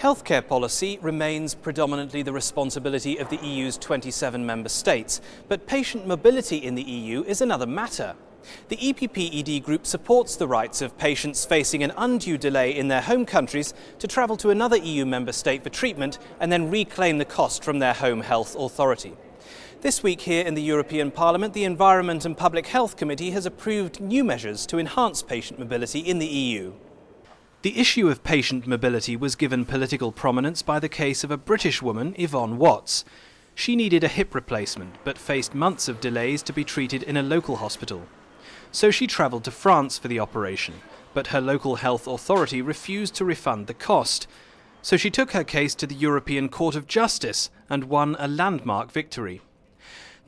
Healthcare policy remains predominantly the responsibility of the EU's 27 member states, but patient mobility in the EU is another matter. The EPP-ED Group supports the rights of patients facing an undue delay in their home countries to travel to another EU member state for treatment and then reclaim the cost from their home health authority. This week here in the European Parliament, the Environment and Public Health Committee has approved new measures to enhance patient mobility in the EU. The issue of patient mobility was given political prominence by the case of a British woman, Yvonne Watts. She needed a hip replacement but faced months of delays to be treated in a local hospital. So she travelled to France for the operation, but her local health authority refused to refund the cost. So she took her case to the European Court of Justice and won a landmark victory.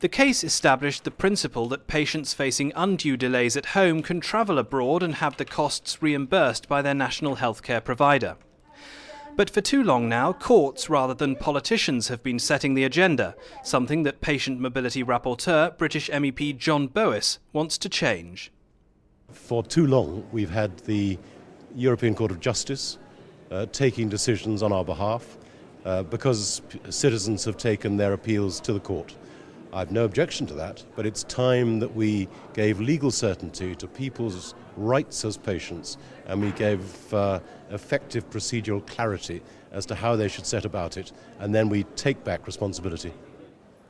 The case established the principle that patients facing undue delays at home can travel abroad and have the costs reimbursed by their national healthcare provider. But for too long now, courts rather than politicians have been setting the agenda, something that patient mobility rapporteur, British MEP John Bowis, wants to change. For too long, we've had the European Court of Justice taking decisions on our behalf because citizens have taken their appeals to the court. I've no objection to that, but it's time that we gave legal certainty to people's rights as patients, and we gave effective procedural clarity as to how they should set about it, and then we take back responsibility.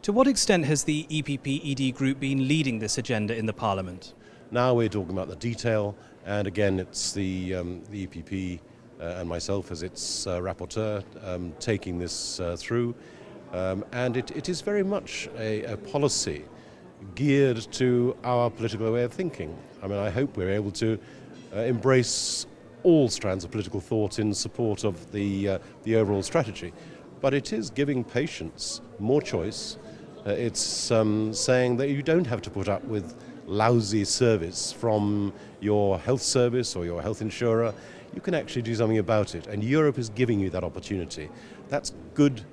To what extent has the EPP-ED Group been leading this agenda in the Parliament? Now we're talking about the detail, and again it's the EPP and myself as its rapporteur taking this through. And it is very much a policy geared to our political way of thinking. I mean, I hope we're able to embrace all strands of political thought in support of the overall strategy. But it is giving patients more choice. It's saying that you don't have to put up with lousy service from your health service or your health insurer. You can actually do something about it. And Europe is giving you that opportunity. That's good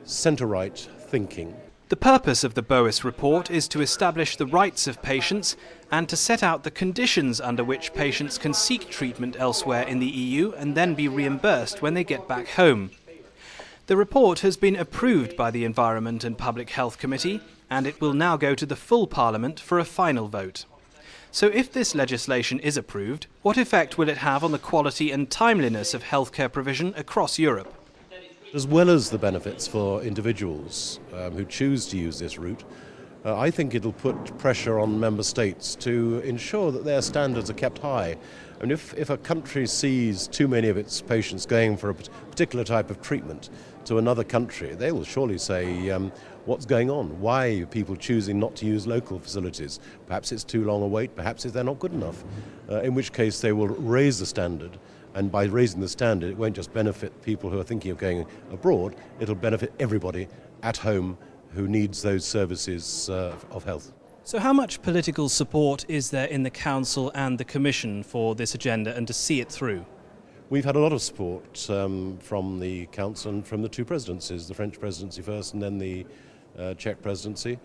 centre-right thinking. The purpose of the Bowis report is to establish the rights of patients and to set out the conditions under which patients can seek treatment elsewhere in the EU and then be reimbursed when they get back home. The report has been approved by the Environment and Public Health Committee, and it will now go to the full Parliament for a final vote. So if this legislation is approved, what effect will it have on the quality and timeliness of healthcare provision across Europe? As well as the benefits for individuals who choose to use this route, I think it'll put pressure on member states to ensure that their standards are kept high. I mean, if a country sees too many of its patients going for a particular type of treatment to another country, they will surely say, what's going on? Why are people choosing not to use local facilities? Perhaps it's too long a wait, perhaps they're not good enough, in which case they will raise the standard. And by raising the standard, it won't just benefit people who are thinking of going abroad, it'll benefit everybody at home who needs those services of health. So how much political support is there in the Council and the Commission for this agenda and to see it through? We've had a lot of support from the Council and from the two presidencies, the French presidency first and then the Czech presidency,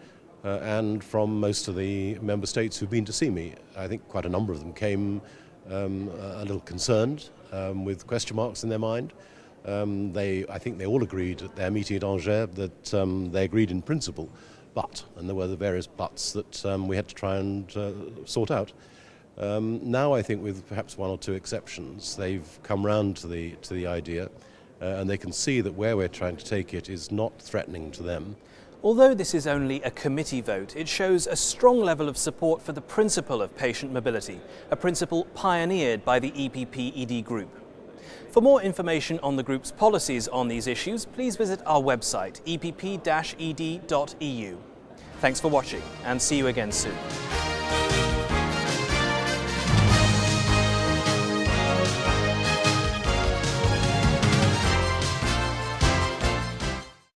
and from most of the member states who've been to see me. I think quite a number of them came a little concerned with question marks in their mind. I think they all agreed at their meeting at Angers that they agreed in principle, and there were the various buts that we had to try and sort out. Now I think with perhaps one or two exceptions, they've come round to the idea and they can see that where we're trying to take it is not threatening to them. Although this is only a committee vote, it shows a strong level of support for the principle of patient mobility, a principle pioneered by the EPP-ED Group. For more information on the group's policies on these issues, please visit our website, epp-ed.eu. Thanks for watching, and see you again soon.